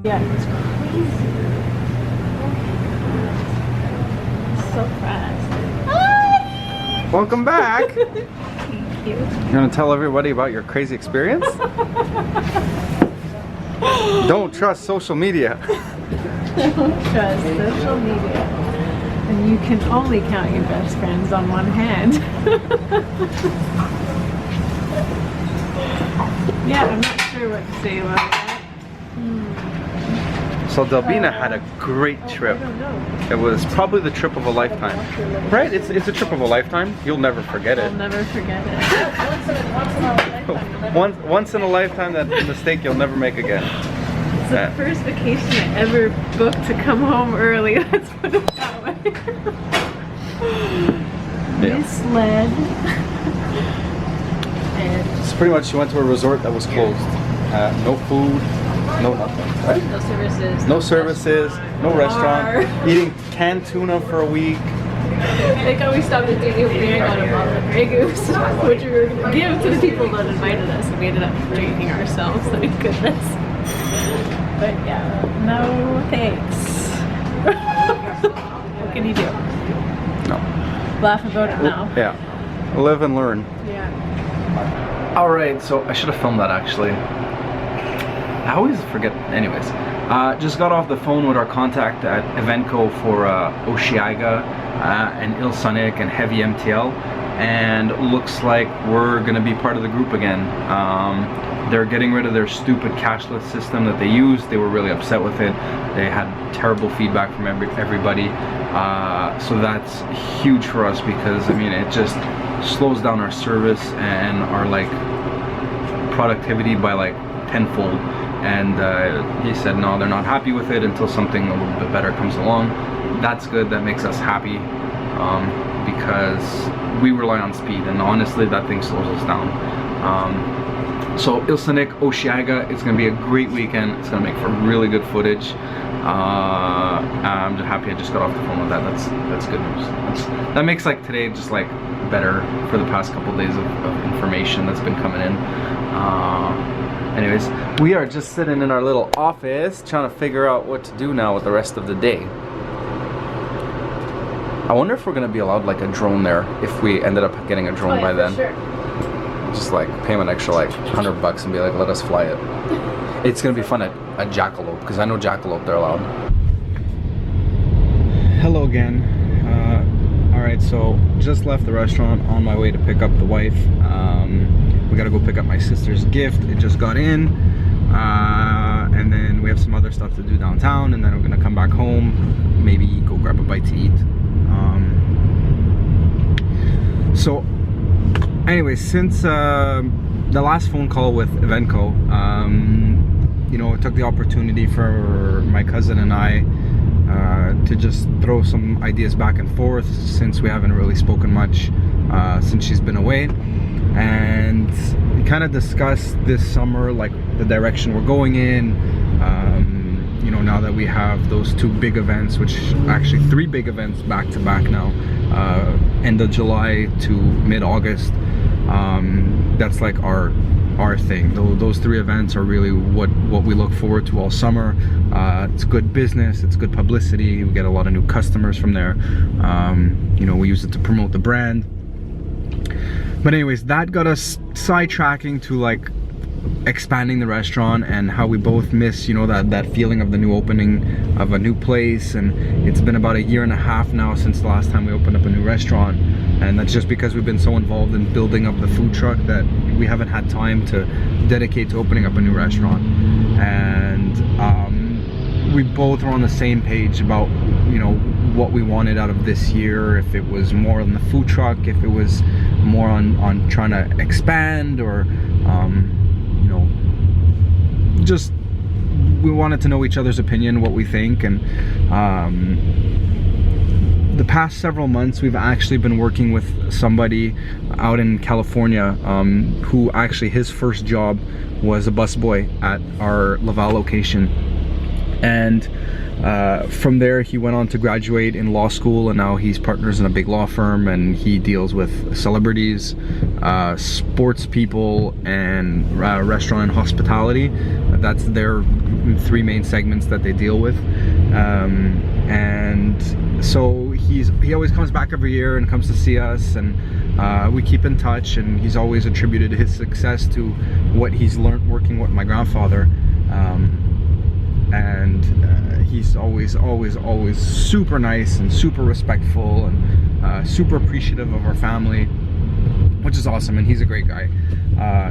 Yeah, it's crazy. So fast. Hi! Welcome back. Thank you. You're gonna tell everybody about your crazy experience? Don't trust social media. Don't trust social media. And you can only count your best friends on one hand. Yeah, I'm not sure what to say about that. So Delbina had a great trip. I don't know. It was probably the trip of a lifetime. Right? It's a trip of a lifetime. You'll never forget it. I'll never forget it. Once in a lifetime, that mistake you'll never make again. It's the first vacation I ever booked to come home early. Let's put it that way. Misled. And It's pretty much, you went to a resort that was closed. No food, no nothing, right? no services. No services, no restaurant. Eating canned tuna for a week. Like how we stopped at Disney, we got a bottle of Grey Goose, which we were going to give to the people that invited us, and we ended up drinking ourselves, thank goodness. But yeah, no thanks. What can you do? No. Laugh about it now. Yeah. Live and learn. Yeah. Alright, so I should have filmed that actually. I always forget. Anyways, just got off the phone with our contact at Evenco for Osheaga and Ilsonic and Heavy MTL, and looks like we're gonna be part of the group again. They're getting rid of their stupid cashless system that they used. They were really upset with it. They had terrible feedback from everybody. So that's huge for us because I mean it just slows down our service and our like productivity by like tenfold. And he said no, they're not happy with it until something a little bit better comes along. That's good. That makes us happy because we rely on speed, and honestly that thing slows us down. So Ilsonic, Osheaga, it's gonna be a great weekend. It's gonna make for really good footage. I'm just happy I just got off the phone with that. That's good news. That makes like today just like better for the past couple days of information that's been coming in. Anyways, we are just sitting in our little office trying to figure out what to do now with the rest of the day. I wonder if we're gonna be allowed like a drone there if we ended up getting a drone by then. Sure. Just like pay them an extra like $100 and be like, let us fly it. It's gonna be fun at Jackalope because I know Jackalope they're allowed. Hello again. Alright, so just left the restaurant on my way to pick up the wife. We gotta go pick up my sister's gift. It just got in. And then we have some other stuff to do downtown, and then we're gonna come back home, maybe go grab a bite to eat. So anyways, since the last phone call with Evenco, you know, I took the opportunity for my cousin and I to just throw some ideas back and forth since we haven't really spoken much since she's been away, and we kind of discussed this summer like the direction we're going in. You know, now that we have those two big events, which actually 3 big events back to back now, end of July to mid-August, that's like our thing. Those 3 events are really what we look forward to all summer. It's good business, it's good publicity, we get a lot of new customers from there. You know, we use it to promote the brand. But anyways, that got us sidetracking to like expanding the restaurant and how we both miss, you know, that feeling of the new opening of a new place. And it's been about 1.5 years now since the last time we opened up a new restaurant, and that's just because we've been so involved in building up the food truck that we haven't had time to dedicate to opening up a new restaurant. And we both were on the same page about, you know, what we wanted out of this year, if it was more on the food truck, if it was more on trying to expand, or you know, just we wanted to know each other's opinion, what we think. And the past several months we've actually been working with somebody out in California who actually his first job was a busboy at our Laval location. And From there, he went on to graduate in law school, and now he's partners in a big law firm, and he deals with celebrities, sports people, and restaurant and hospitality. That's their 3 main segments that they deal with. And so he always comes back every year and comes to see us, and we keep in touch, and he's always attributed his success to what he's learned working with my grandfather. And he's always super nice and super respectful and super appreciative of our family, which is awesome, and he's a great guy.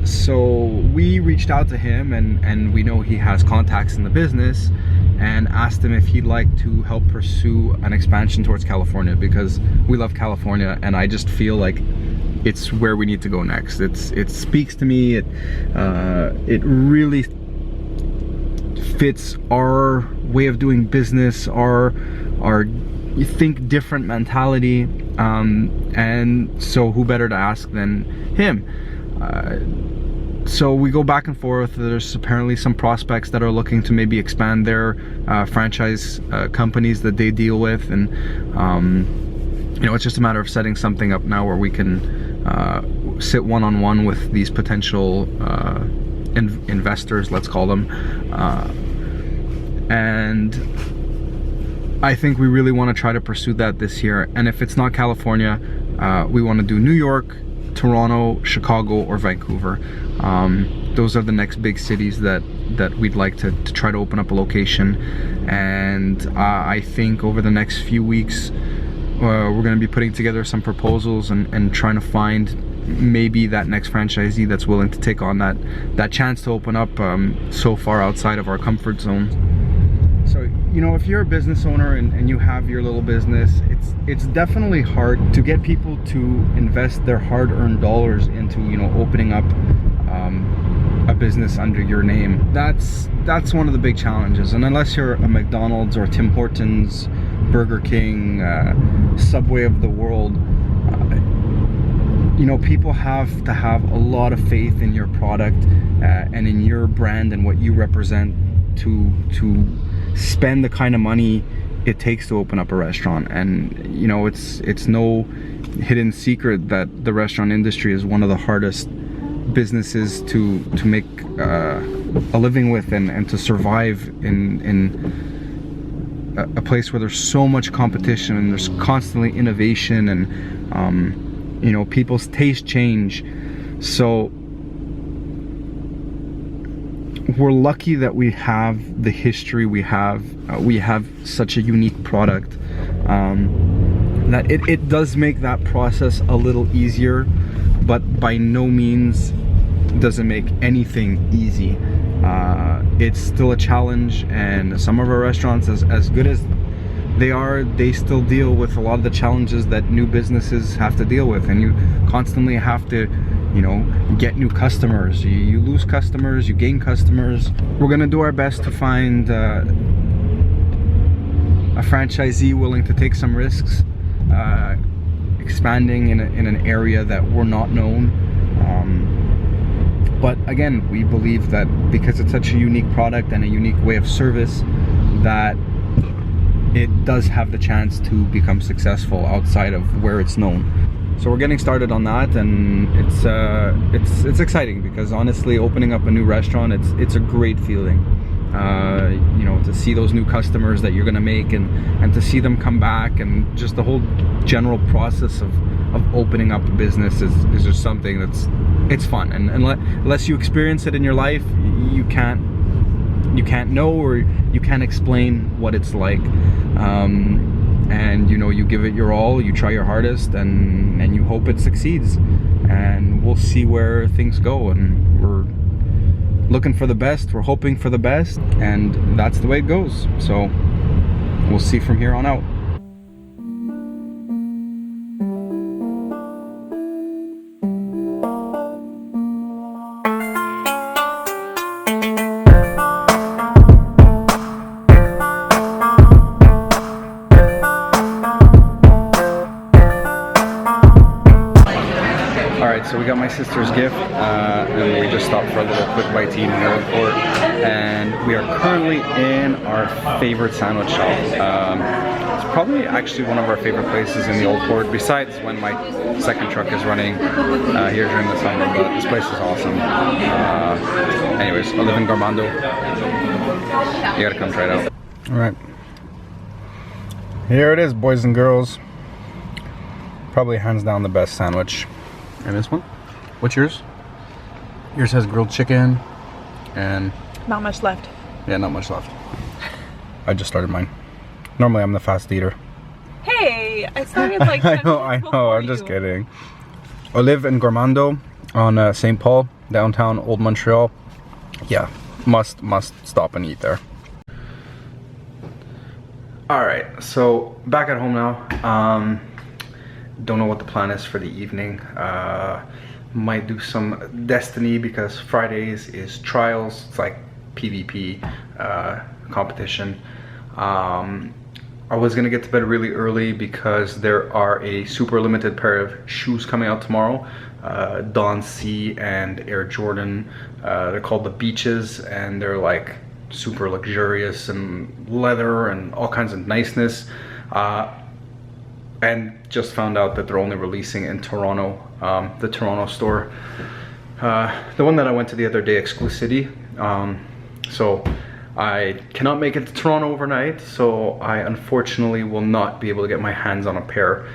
So we reached out to him, and we know he has contacts in the business, and asked him if he'd like to help pursue an expansion towards California, because we love California, and I just feel like it's where we need to go next. It speaks to me. It really fits our way of doing business, our think different mentality, and so who better to ask than him? So we go back and forth. There's apparently some prospects that are looking to maybe expand their franchise companies that they deal with, and you know, it's just a matter of setting something up now where we can sit one-on-one with these potential investors, let's call them, and I think we really want to try to pursue that this year. And if it's not California, we want to do New York, Toronto, Chicago, or Vancouver. Those are the next big cities that we'd like to try to open up a location. And I think over the next few weeks, we're going to be putting together some proposals and trying to find maybe that next franchisee that's willing to take on that chance to open up so far outside of our comfort zone. So, you know, if you're a business owner and you have your little business, it's definitely hard to get people to invest their hard-earned dollars into, you know, opening up a business under your name. That's one of the big challenges. And unless you're a McDonald's or Tim Hortons, Burger King, Subway of the world, you know, people have to have a lot of faith in your product and in your brand and what you represent to spend the kind of money it takes to open up a restaurant. And you know, it's no hidden secret that the restaurant industry is one of the hardest businesses to make a living with and to survive in a place where there's so much competition and there's constantly innovation, and you know, people's tastes change. So we're lucky that we have the history we have. We have such a unique product that it does make that process a little easier, but by no means does it make anything easy. It's still a challenge, and some of our restaurants, as good as they are, they still deal with a lot of the challenges that new businesses have to deal with, and you constantly have to, you know, get new customers. You lose customers, you gain customers. We're gonna do our best to find a franchisee willing to take some risks, expanding in an area that we're not known. But again, we believe that because it's such a unique product and a unique way of service, that it does have the chance to become successful outside of where it's known. So we're getting started on that, and it's exciting, because honestly, opening up a new restaurant, it's a great feeling. You know, to see those new customers that you're gonna make, and to see them come back, and just the whole general process of opening up a business is just something it's fun. And unless you experience it in your life, you can't know, or you can't explain what it's like. And you know, you give it your all, you try your hardest, and you hope it succeeds, and we'll see where things go. And we're looking for the best, we're hoping for the best, and that's the way it goes. So we'll see from here on out. sister's gift, and we just stopped for a little quick bite to eat in the airport. And we are currently in our favorite sandwich shop. It's probably actually one of our favorite places in the old port, besides when my second truck is running here during the summer. But this place is awesome. Anyways, I live in Garmando. You gotta come try it out. All right, here it is, boys and girls. Probably hands down the best sandwich. And this one? What's yours? Yours has grilled chicken and... Not much left. Yeah, not much left. I just started mine. Normally I'm the fast eater. Hey, I started like 10 I know, I'm just kidding. I live in Garmando on St. Paul, downtown Old Montreal. Yeah, must stop and eat there. Alright, so back at home now. Don't know what the plan is for the evening. Might do some Destiny because Fridays is trials. It's like PvP competition. I was gonna get to bed really early because there are a super limited pair of shoes coming out tomorrow. Dawn C and Air Jordan. They're called the Beaches, and they're like super luxurious and leather and all kinds of niceness. And just found out that they're only releasing in Toronto, the Toronto store. The one that I went to the other day, Exclusivity. So I cannot make it to Toronto overnight, so I unfortunately will not be able to get my hands on a pair.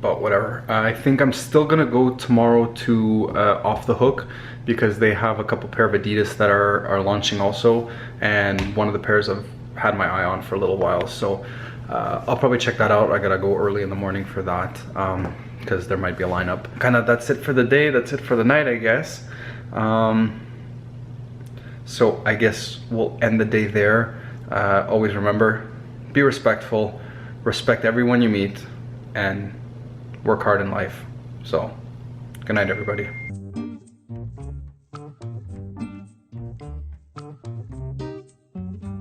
But whatever. I think I'm still gonna go tomorrow to Off the Hook because they have a couple pair of Adidas that are launching also, and one of the pairs I've had my eye on for a little while. So I'll probably check that out. I gotta go early in the morning for that because there might be a lineup. Kind of that's it for the day. That's it for the night, I guess. So I guess we'll end the day there. Always remember, be respectful, respect everyone you meet, and work hard in life. So, good night, everybody.